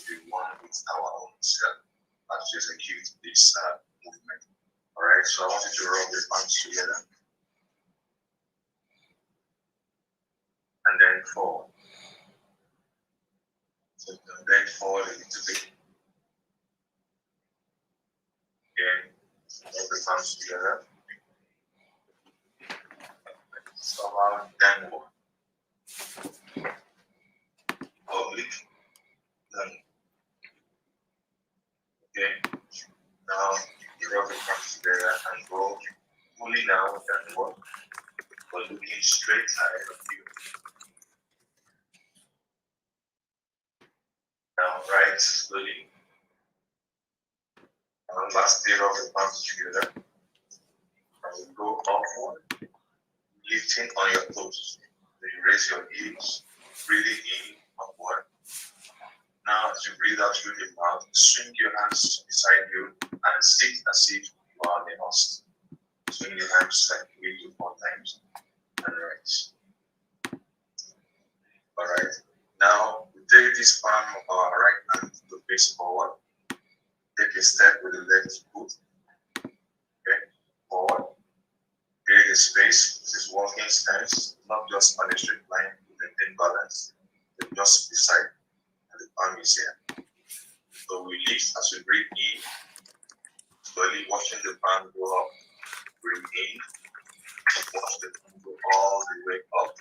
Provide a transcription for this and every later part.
be one with our own self as we execute this movement. All right, so I want you to rub the palms together and then forward. So bend forward a little bit. Again, rub the palms together. Somehow downward. Oblique. Downward. Okay. Now you rub the palms together and go fully now downward, but looking straight ahead of you. Now right slowly. And lastly, rub the palms together. And we go upward, lifting on your toes. Then you raise your heels, breathing in upward. Now as you breathe out through the mouth, swing your hands beside you and sit as if you are on a horse. Swing your hands like 3 to 4 times and rise. Alright. Now we take this palm of our right hand to face forward. Take a step with the left foot. Okay, forward. Create a space. This is walking stance, not just on a straight line to maintain balance, but just beside, and the palm is here. So we lift as we breathe in, slowly watching the palm go up. Breathe in, watch the palm go all the way up.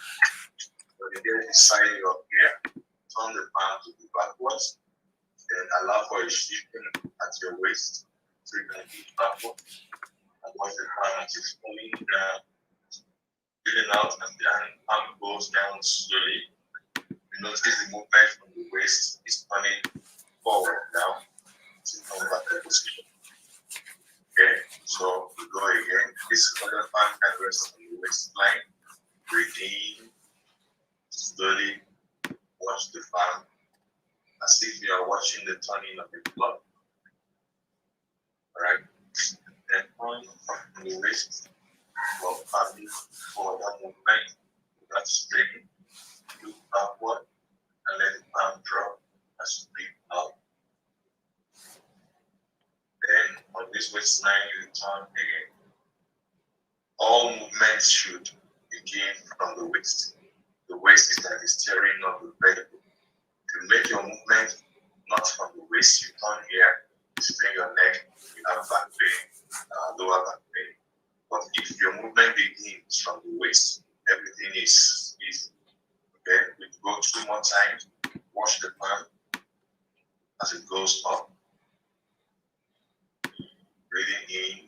When you get inside your ear, turn the palm to the backwards. Then allow for a shifting at your waist, so you can lift backwards. And watch the palm as it's falling down, breathing out, and then palm goes down slowly. You notice the movement from the waist is turning forward now to come back to position. Okay, so we go again. This other palm can rest on the waistline. Breathe in, slowly watch the palm as if you are watching the turning of the clock. Alright? Then on from the waist, go palm for that movement, that strain, look backward, and let the palm drop as you breathe out. Then on this waistline, you turn again. All movements should begin from the waist. The waist is like the steering of the vehicle. To make your movement not from the waist, you turn here, you strain your neck, you have back pain, lower back pain. But if your movement begins from the waist, everything is easy. Okay, we go 2 more times. Watch the palm as it goes up. Breathing in.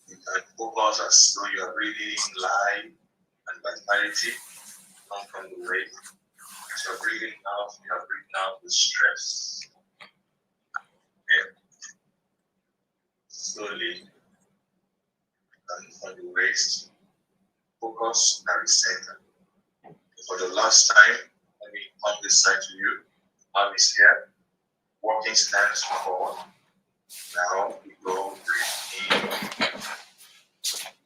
You can focus as though you are breathing in life and vitality come from the waist. As you're breathing out, you are breathing out the stress. Okay. Slowly, and from the waist, focus and recenter. For the last time, let me come this side to you. Arm is here. Walking stance forward. Now we go breathe in.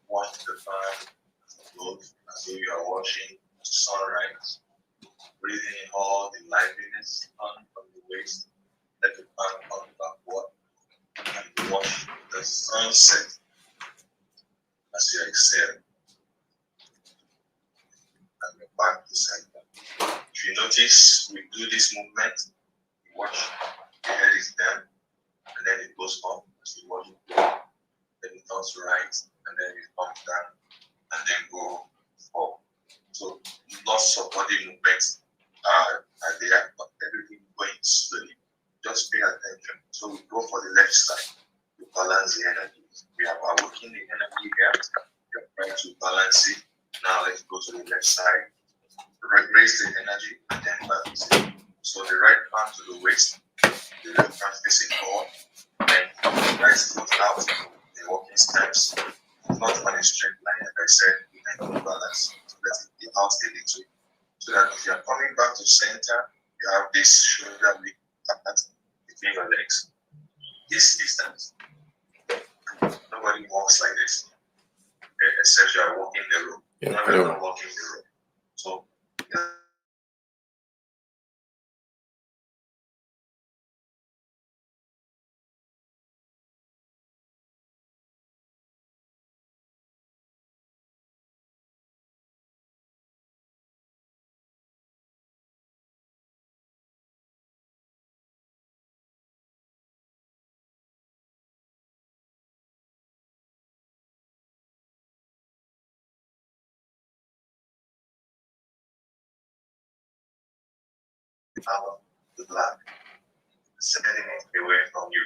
Watch the palm look as though you are watching the sunrise. Breathing in all the liveliness on from the waist. Let the palm come backward. And watch the sunset as you exhale. And you're back to center. If you notice, we do this movement, you watch, the head is down, and then it goes up as you watch it go. Then it turns right, and then it comes down, and then go forward. So lots of body movements are there, but everything going slowly. Just pay attention. So we go for the left side to balance the energy. We are working the energy here. We are trying to balance it. Now let's go to the left side. Raise the energy and then balance it. So the right palm to the waist, the left hand facing forward, and right foot out, the walking steps. Not on a straight line, like I said, we can do balance. So let it be out a little. So that if you are coming back to center, you have this shoulder width apart between your legs. This distance. Nobody walks like this. Okay, except you are walking the road. Yeah, Nobody not walking the road. So out the black, sending it away from you.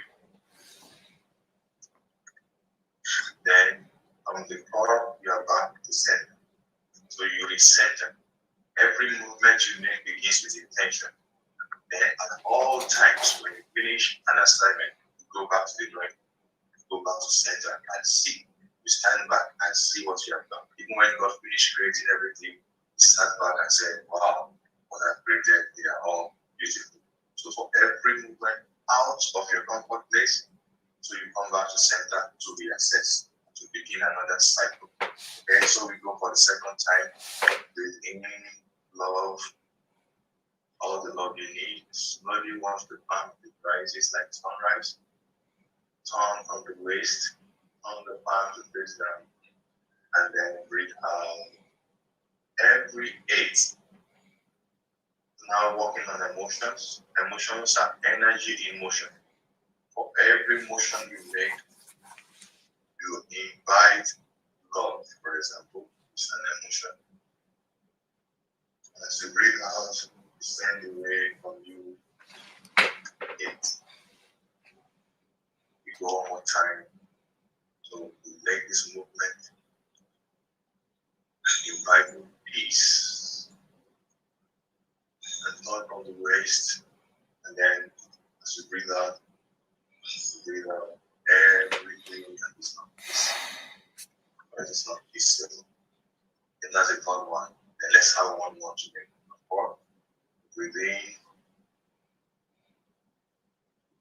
Then on the core, you are back to center. So you recenter. Every movement you make begins with intention. Then at all times, when you finish an assignment, you go back to the drawing, go back to center and see. You stand back and see what you have done. Even when God finished creating everything, you stand back and say, wow, what I've created, they are all beautiful. So for every movement out of your comfort place, so you come back to center to reassess, to begin another cycle. Okay, so we go for the second time. Breathe in, love, all the love you need. Slowly once the palm rises like sunrise. Turn from the waist, on the palm to face down, and then breathe out. Every 8. Now working on emotions. Emotions are energy in motion. For every motion you make, you invite love, for example, it's an emotion. As you breathe out, send away from you 8. We go one more time. So we make this movement, invite peace, and thought from the waist, and then as you breathe out, everything that is not peace, that is not peaceful. And that's a fun one. Then let's have one more to make. 4. Breathe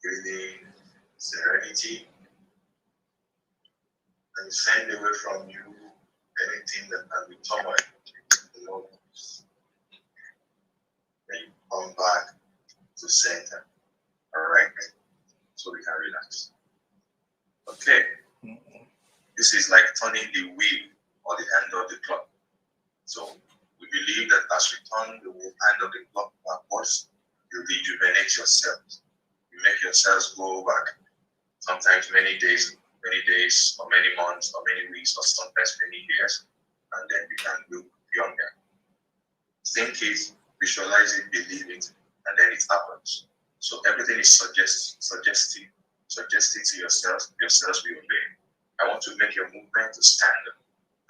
in, serenity, and send away from you anything that can be turmoil. Then you come back to center. Alright? So we can relax. Okay. This is like turning the wheel or the hand of the clock. So we believe that as we turn the hand of the clock backwards, you rejuvenate yourselves. You make yourselves go back. Sometimes many days, or many months, or many weeks, or sometimes many years, and then we can look younger. Think it, visualize it, believe it, and then it happens. So everything is suggestive to yourselves will obey. I want to make your movement to stand up.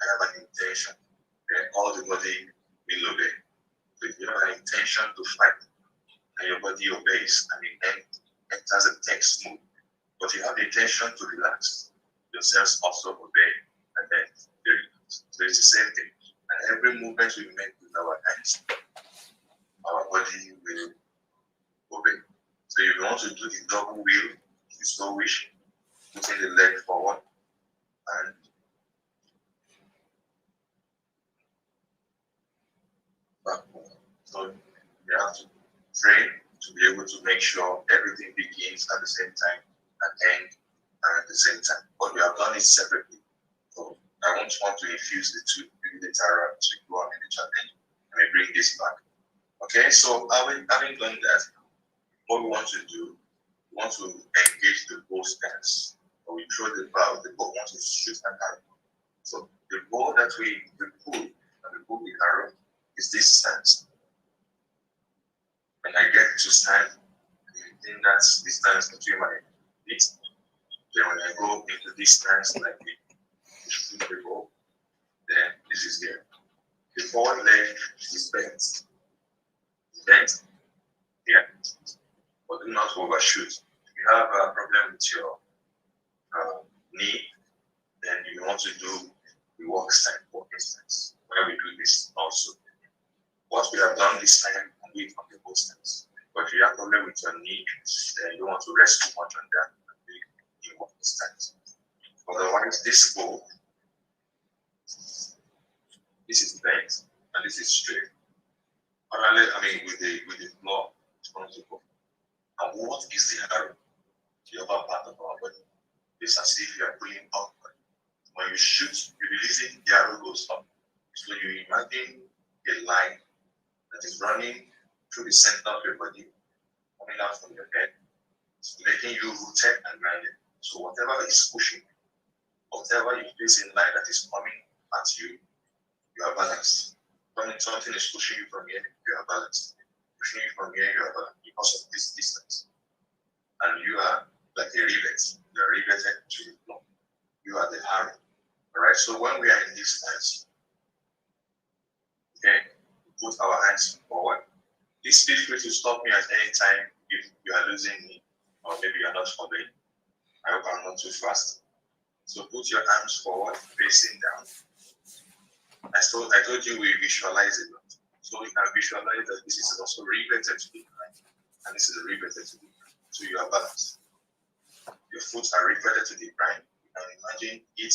I have an intention. Then all the body will obey. So if you have an intention to fight, and your body obeys, and it enters a tense mood. But you have the intention to relax, your cells also obey, and then they relax. So it's the same thing. And every movement we make with our hands, our body will obey. So if you want to do the double wheel, if you so wish, putting the leg forward and backward. So you have to train to be able to make sure everything begins at the same time and end at the same time. But we have done it separately. So I won't want to infuse the two later on to go on in the challenge and we bring this back. Okay, so having done that, what we want to do, we want to engage the bow stance. Or we throw the bow, the bow wants to shoot an arrow. So the bow that we pull and we pull the arrow is this stance. When I get to stand, then that's the stance between my feet. Then when I go into this stance like this, shoot the bow, then this is there. The forward leg is bent. Bent here. But do not overshoot. If you have a problem with your knee, then you want to do the walking stance. Where we do this also. What we have done this time, we do it from the bow stance. But if you have a problem with your knee, then you don't want to rest too much on that and do it in walking stance. Otherwise, this bow, this is bent and this is straight. With the floor, it's going to go. And what is the arrow? The upper part of our body. It's as if you are pulling upward. When you shoot, you're releasing, the arrow goes up. So you imagine a line that is running through the center of your body, coming out from your head, it's making you rooted and grounded. So whatever is pushing, whatever you face in life that is coming at you, you are balanced. When something is pushing you from here, you are balanced. pushing you from here, because of this distance. And you are like a rivet. You are riveted to the floor. You are the harrow. Alright, so when we are in this stance, okay, put our hands forward. Please feel free to stop me at any time if you are losing me, or maybe you are not following. I hope I'm not too fast. So put your arms forward, facing down. I told you we visualize it. So we can visualize that this is also riveted to the ground, and this is riveted to the ground. So you are balanced. Your foot are riveted to the ground. You can imagine it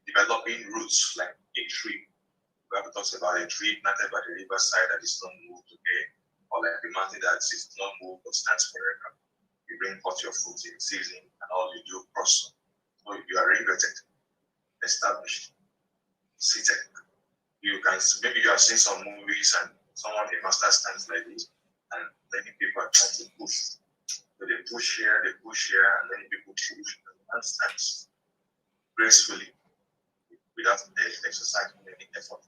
developing roots like a tree. The Bible talks about a tree planted by the riverside that is not moved today, or like a mountain that is not moved but stands forever. You bring forth your fruit in season, and all you do prosper. So you are riveted, established, seated. You can maybe you have seen some movies and someone a master stands like this, and many people are trying to push. So they push here, and many people push, and one stands gracefully without exercising any effort.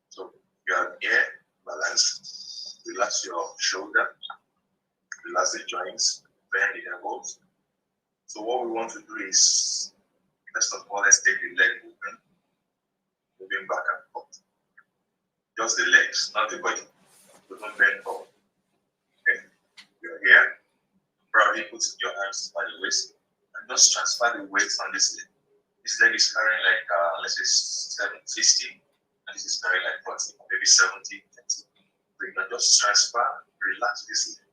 So you are here, balance, relax your shoulder, relax the joints, bend the elbows. So what we want to do is, first of all, let's take the leg movement, moving back and forth. Just the legs, not the body. So don't bend forward. Okay? You're here. Probably put your hands by the waist and just transfer the weight on this leg. This leg is carrying like, let's say 60, and this is carrying like 40, maybe 70, 30. So you can just transfer, relax this leg,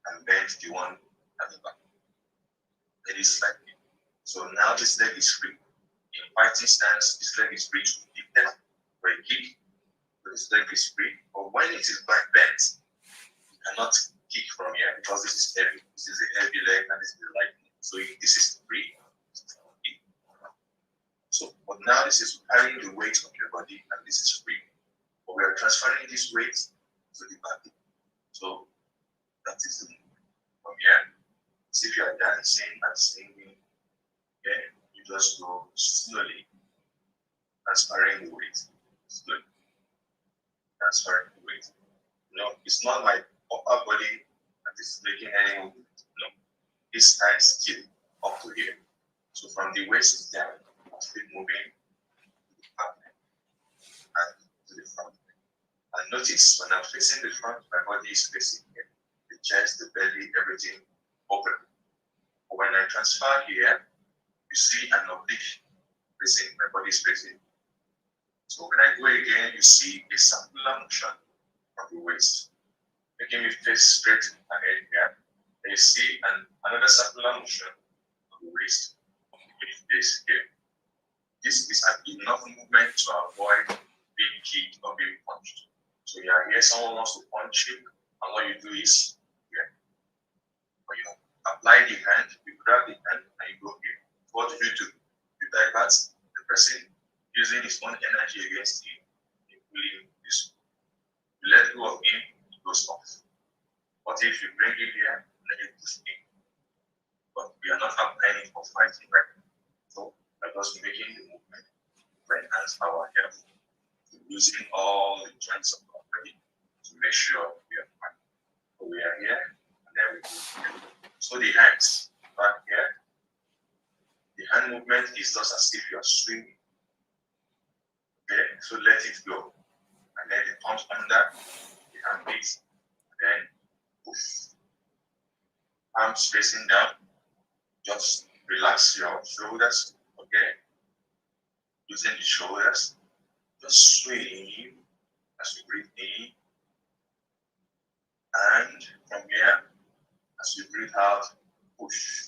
and bend the one at the back. It is like it. So now this leg is free. In fighting stance, this leg is free to kick them for a kick. So this leg is free. But when it is back bent, you cannot kick from here because this is heavy. This is a heavy leg and this is a light leg. So this is free. So, but now this is carrying the weight of your body and this is free. But we are transferring this weight to the body. So that is the movement. From here, as if you are dancing and singing, okay, you just go slowly, transferring the weight. Slowly, transferring the weight. No, it's not my upper body that is making any movement. No, this stands still up to here. So from the waist down, keep moving to the back and to the front. And notice when I'm facing the front, my body is facing here. The chest, the belly, everything open. But when I transfer here, you see an oblique facing, my body is facing. So when I go again, you see a circular motion from the waist, making me face straight ahead here. And you see another circular motion from the waist, making me face here. This is enough movement to avoid being kicked or being punched. So you are here, someone wants to punch you, and what you do is here. When you apply the hand, you grab the hand and you go here. What do? You divert the person using his own energy against you, including this. You let go of him, it goes off. What if you bring it here and then you push in? But we are not applying for fighting right now. So we're just making the movement to enhance our health, using all the joints of our body to make sure we are fine. So we are here and then we move here. So the hands back here, the hand movement is just as if you are swimming. Okay, so let it go. And then the palms under the armpits, and then push. Arms facing down. Just relax your shoulders, okay? Using the shoulders. Just swing as you breathe in. And from here, as you breathe out, push.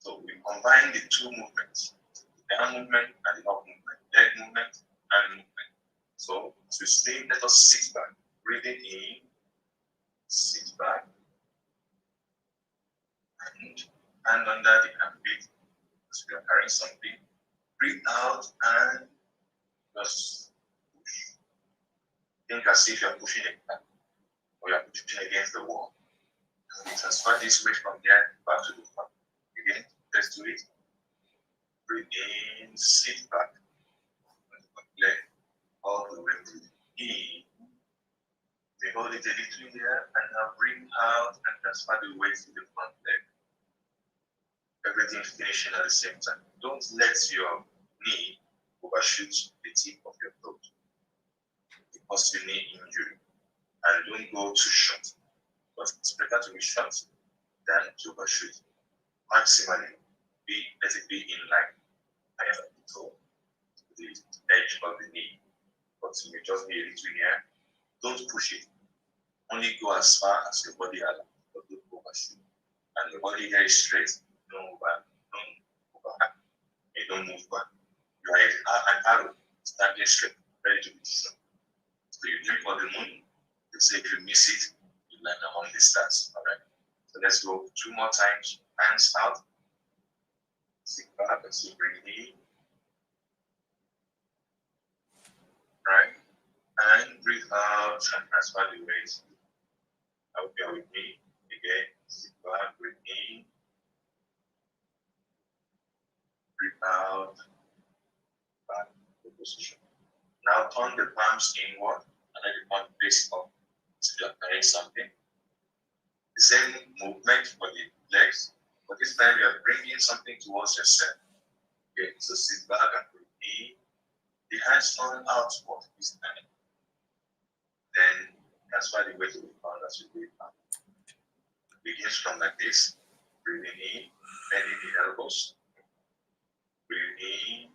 So we combine the two movements, the down movement and the up movement, leg movement and movement. So as we swing, let us sit back. Breathing in, sit back. And hand under the armpit as we are carrying something. Breathe out and just push. Think as if you are pushing a car or you are pushing against the wall. And we transfer this weight from there back to the front. Again, let's do it. Breathe in, sit back. Leg all the way to the in We hold it a little in the air and now bring out and transfer the weight to the front leg. Everything finishing at the same time. Don't let your knee overshoot the tip of your toe. It causes you knee injury. And don't go too short. But it's better to be short than to overshoot. Maximally, let it be in line. I have the toe to the edge of the knee. But you may just be a little here. Don't push it. Only go as far as your body allows. But don't overshoot. And your body here is straight. Don't move back. Don't move back. You don't move back. You are an arrow standing straight, ready to be shot. So you drink for the moon. You say if you miss it, you land among the stars. Alright. So let's go 2 more times. Hands out. Sit back as you breathe in. Right. And breathe out and transfer the weight. I hope you're with me. Again, sit back, breathe in. Breathe out. Back to position. Now turn the palms inward and let the palm face up. So you're carrying something. The same movement for the legs, but this time you're bringing something towards yourself. Okay, so sit back and breathe in. The hands turn outward this time. Then transfer the weight to the palm as you breathe out. Begin strong like this. Breathing in, bending the elbows. Breathe in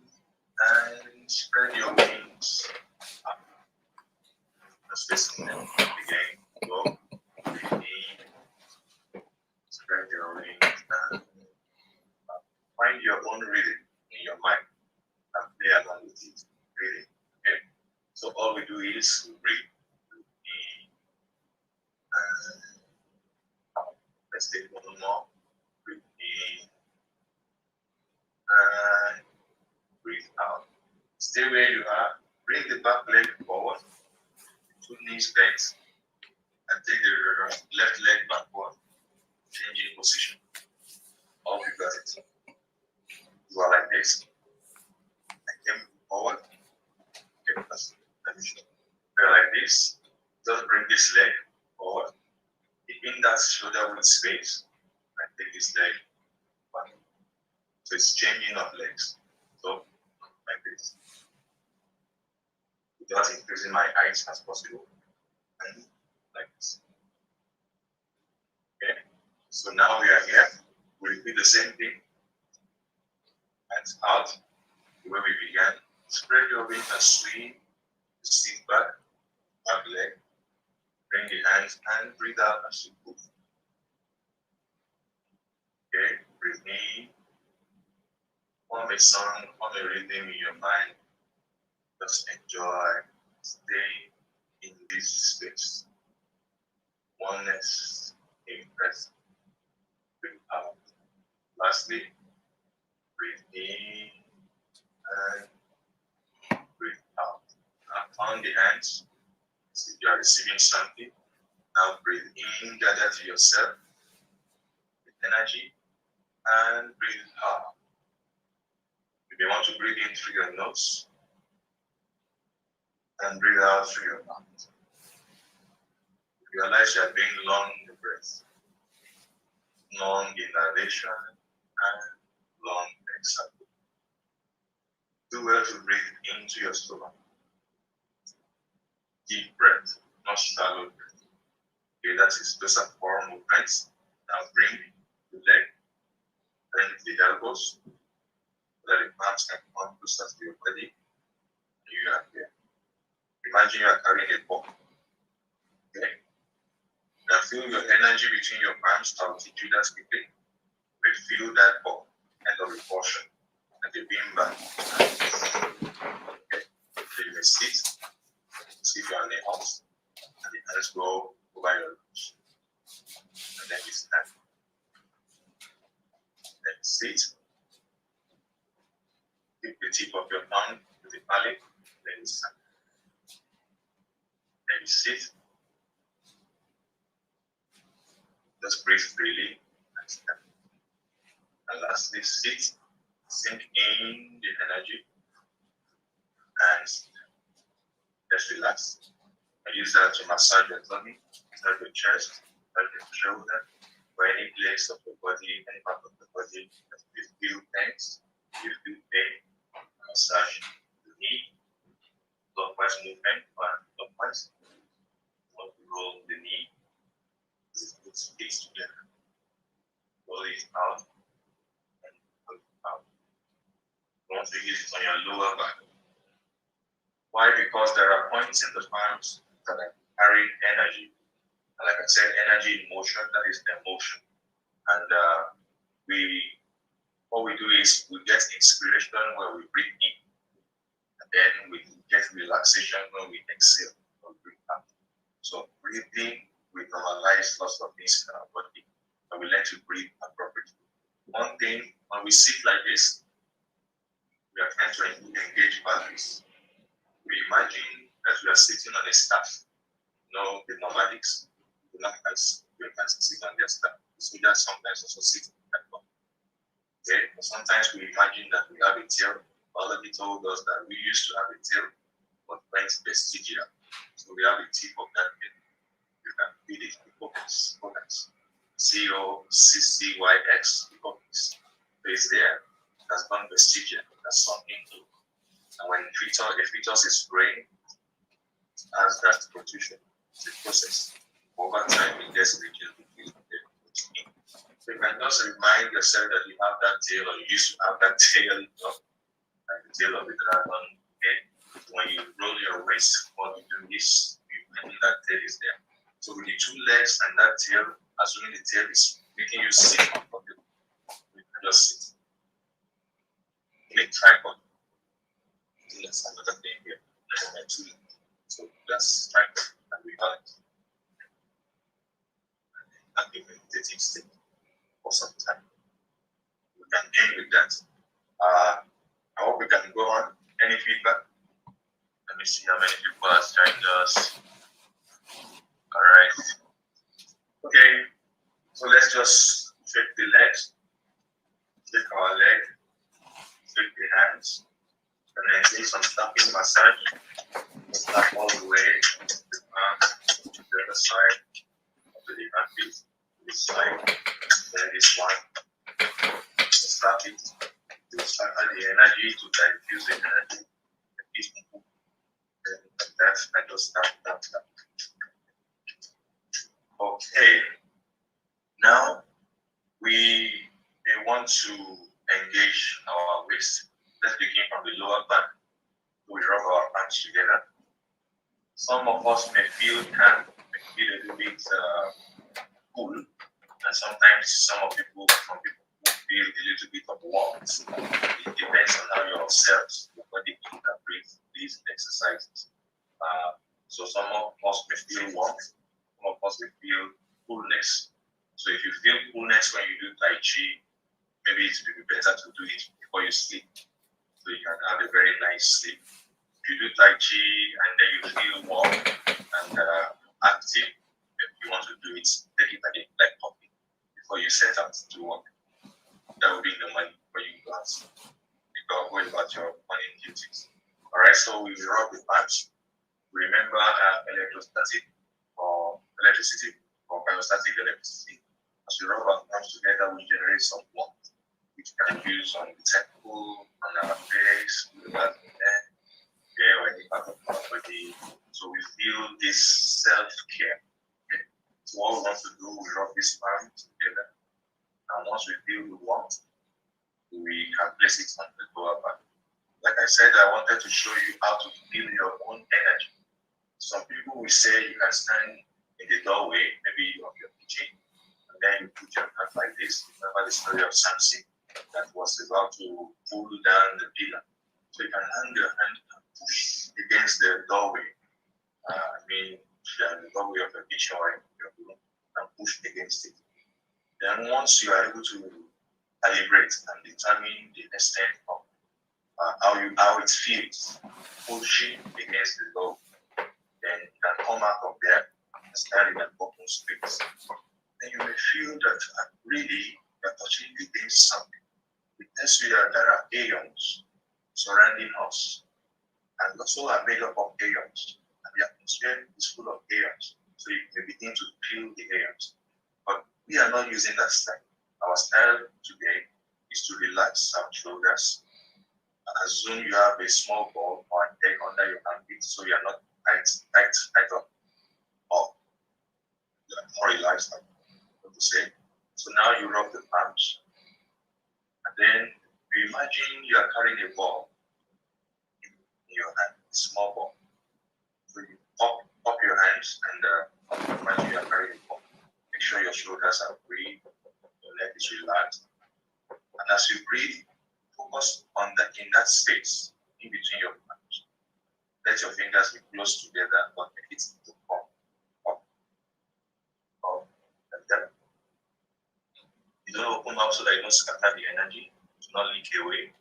and spread your wings up. Just facing them. Again, go. Breathe in. Spread your wings and up. Find your own rhythm in your mind and play along with it. Breathing. Okay? So all we do is we breathe. Breathe in and out. Let's take one more. Breathe in and breathe out. Stay where you are. Bring the back leg forward. 2 knees bent. And take the left leg backward. Changing position. All you got it. You are like this. I came forward. Okay, let me show. You are like this. Just bring this leg forward. Keeping that shoulder width space. And take this leg back. So it's changing of legs. So like this. Without increasing my height as possible. And like this. Okay. So now we are here. We repeat the same thing. Hands out. The way we began. Spread your wings and swing. Sit back. Back leg. Bring the hands and breathe out as you move. Okay. Breathe in. Form a song, form a rhythm in your mind. Just enjoy. Stay in this space. Oneness in presence. Breathe out. Lastly, breathe in and breathe out. Now turn the hands. See if you are receiving something. Now breathe in, gather to yourself with energy and breathe out. You may want to breathe in through your nose and breathe out through your mouth. Realize you are doing long breath. Long inhalation and long exhalation. Do well to breathe into your stomach. Deep breath, not shallow breath. Okay, that is those are 4 movements. Now bring the leg, bend the elbows, so that the palms can come closer to your body. And you are here. Imagine you are carrying a ball. Okay. Now feel your energy between your palms. I'll teach you that quickly. You may feel that ball end of the portion and the beam back. Okay. So you may sit if you're on the house, and the hands go over your lungs. And then you stand. Then sit. Keep the tip of your tongue to the palate. Then you stand. Then you sit. Just breathe freely and stand. And lastly, sit. Sink in the energy and stand. Just relax. I use that to massage your tummy, massage your chest, massage your shoulder, or any place of your body, any part of the body that you feel tense, you feel pain, massage the knee, clockwise movement, or clockwise. Roll the knee, put feet together, roll it out, and pull it out. Don't forget it on your lower back. Why? Because there are points in the palms that are carrying energy. And like I said, energy in motion, that is emotion. And what we do is we get inspiration when we breathe in, and then we get relaxation when we exhale or breathe out. So breathing, we normalize lots of things in our body, and we learn to breathe appropriately. One thing, when we sit like this, we are trying to engage values. We imagine that we are sitting on a staff. The nomadics, the nomads, we can sit on their staff. So that sometimes also sit on that one. Okay? But sometimes we imagine that we have a tail. Biology told us that we used to have a tail, but went vestigial. So we have a tip of that tail. You can feed it hippocampus. COCCYX hippocampus. So it's there. It has gone vestigial. That's something new. And when a fetus is growing, as that protrusion, it's a process. Over time, it gets reduced. So you can just remind yourself that you have that tail, or you used to have that tail, like the tail of a dragon. Okay? When you roll your waist while you do this, you imagine that tail is there. So with the two legs and that tail, assuming the tail is making you sit comfortable, you can just sit. In a tripod. That's another thing here. So that's tripod and we balance. And the meditative state for some time. We can end with that. I hope we can go on. Any feedback? Let me see how many people have joined us. All right. Okay. So let's just shake the legs, shake our leg, shake the hands, and then do some tapping massage. Tap all the way the arm to the other side of the armpit, this side, then this one. Tap it to transfer the energy, to diffuse the energy. Then that's I just tap. Okay. Now we want to engage our waist. Let's begin from the lower back. We rub our hands together. Some of us may feel calm, may feel a little bit cool, and sometimes some people feel a little bit of warmth. It depends on how your cells, your body interprets these exercises. So some of us may feel warmth, some of us may feel coolness. So if you feel coolness when you do Tai Chi, maybe it will be better to do it before you sleep, so you can have a very nice sleep. If you do Tai Chi and then you feel warm and active, if you want to do it, take it like coffee before you set out to work. That will be the money for you guys. You can go about your morning duties. All right, so we will rub the palms. Remember electrostatic or electricity or biostatic electricity. As we rub our palms together, we generate some warmth, which we can use on the temple, on our face, the back of the neck, or any part of our body. So we feel this self-care. Okay? So what we want to do, we rub these palms together. And once we feel the warmth, we can place it on the lower back. Like I said, I wanted to show you how to feel your own energy. Some people will say you can stand in the doorway, maybe of your kitchen, and then you put your hand like this. Remember the story of Samson that was about to pull down the pillar. So you can hang your hand and push against the doorway. The doorway of your kitchen or your room, and push against it. Then once you are able to calibrate and determine the extent of how it feels pushing against the door, then you can come out of there and stand in an open space. Then you may feel that really you're touching against something. It tells you that there are aeons surrounding us, and also are made up of aeons. And the atmosphere is full of aeons. So you may begin to feel the aeons. But we are not using that style. Our style today is to relax our shoulders. Assume you have a small ball or an egg under your armpit, so you are not tight up, or you are more relaxed, what to say. So now you rub the palms, and then you imagine you are carrying a ball in your hand, a small ball. So you pop your hands and imagine you are carrying a ball. Make sure your shoulders are free, your neck is relaxed. And as you breathe, focus on that in that space in between your palms. Let your fingers be close together, but make it to pop, like that. You don't open up so that you don't scatter the energy, do not leak away.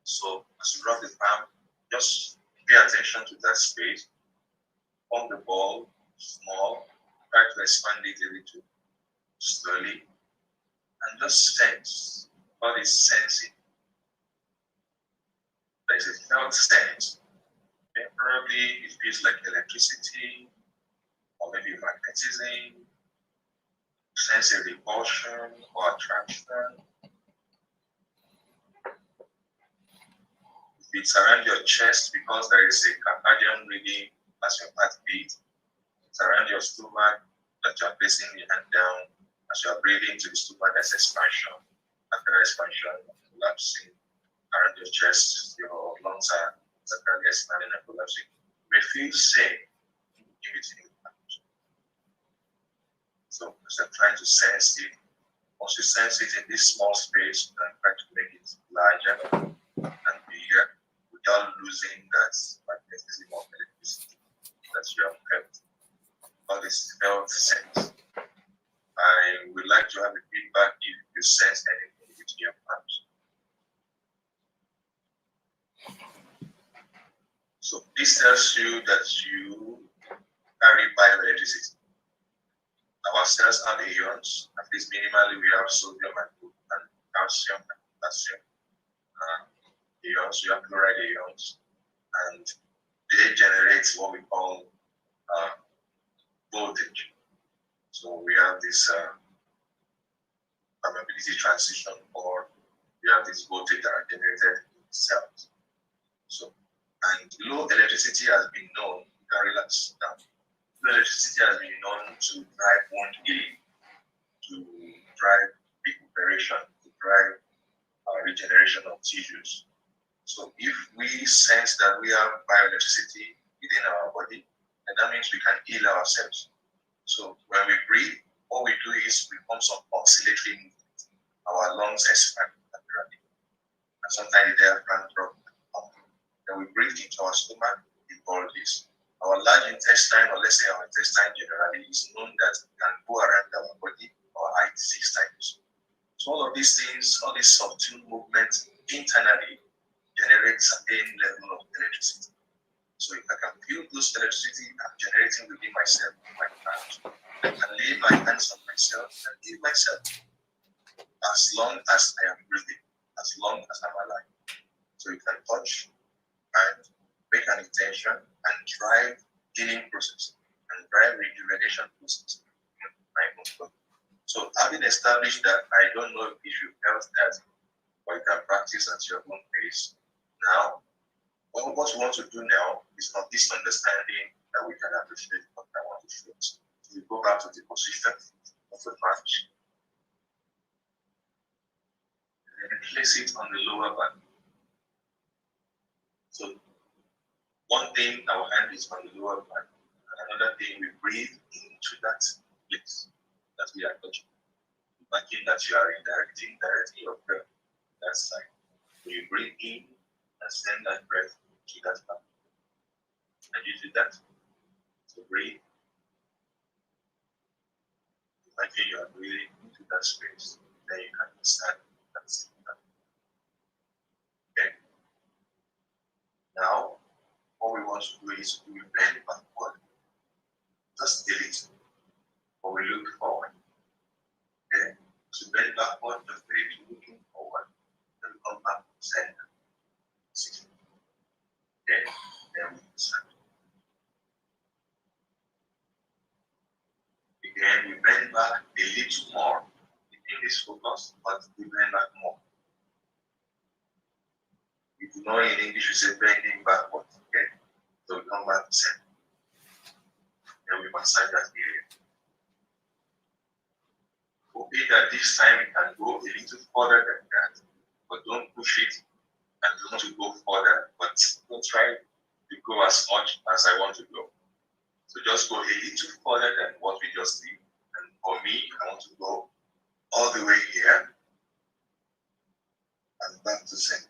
So as you rub the palm, just pay attention to that space. Form the ball small, try to expand it a little slowly, and just sense. Body sensing. There's a felt sense. Okay? Probably it feels like electricity, or maybe magnetism, sense a repulsion or attraction. If it's around your chest because there is a cardiac rhythm as your heart beat, it's around your stomach that you are placing your hand down. As you are breathing to the stomach, there's expansion. After expansion, collapsing. Around your chest, your lungs are sacrally expanding and collapsing. You may feel safe in between. So as you're trying to sense it, once you sense it in this small space, you can try to make it larger and bigger without losing that magnetism or electricity that you have kept. All this felt sense. I would like to have a feedback if you sense anything between your palms. So this tells you that you carry bioelectricity. Our cells have ions, at least minimally we have sodium and calcium and potassium ions, we have chloride ions, and they generate what we call voltage. So we have this permeability transition, or we have this voltage that are generated in cells. So, and low electricity has been known, you can relax now. Electricity has been known to drive wound healing, to drive recuperation, to drive regeneration of tissues. So if we sense that we have bioelectricity within our body, then that means we can heal ourselves. So when we breathe, what we do is we form some oscillatory movement. Our lungs expand naturally, and sometimes the diaphragm drops. Then we breathe into our stomach, it bulges. Our large intestine, or let's say our intestine generally, is known that it can go around our body or height 6 times. So all of these things, all these subtle movements internally generate certain level of electricity. So if I can feel those electricity I'm generating within myself, my hands, I can lay my hands on myself and heal myself as long as I am breathing, as long as I'm alive. So you can touch and make an intention and drive healing process and drive rejuvenation process. So having established that, I don't know if you felt that, or you can practice at your own pace. Now, what we want to do now is not this understanding that we can appreciate what I want to feel. So we go back to the position of the mat and place it on the lower back. So one thing, our hand is on the lower back, and another thing, we breathe into that place that we are touching. Imagine that you are directing your breath that side. So you breathe in and send that breath to that part. And you do that. So breathe. Imagine you are breathing into that space. Then you can understand that's it. Okay. Now, what we want to do is we bend backward, just a little, but we look forward. Okay? So bend backward, just a little, looking forward, then we come back to center. Okay? Then we stand. we bend back more. If you know in English, we say bending backward. Okay? So we come back to center. Then we massage that area. Okay, that this time it can go a little further than that, but don't push it and don't to go further, but don't try to go as much as I want to go. So just go a little further than what we just did. And for me, I want to go all the way here and back to center.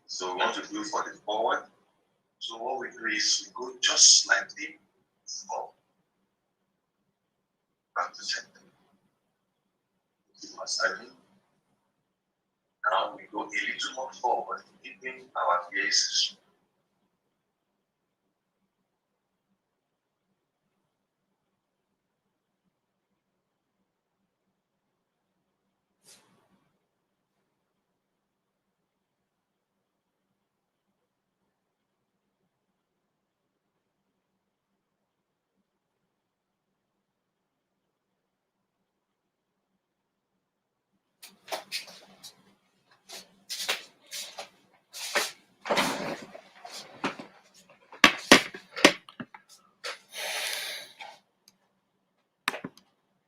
So we want to do for the forward. So what we do is we go just slightly forward, back to center. Keep massaging. Now we go a little more forward, keeping our gaze.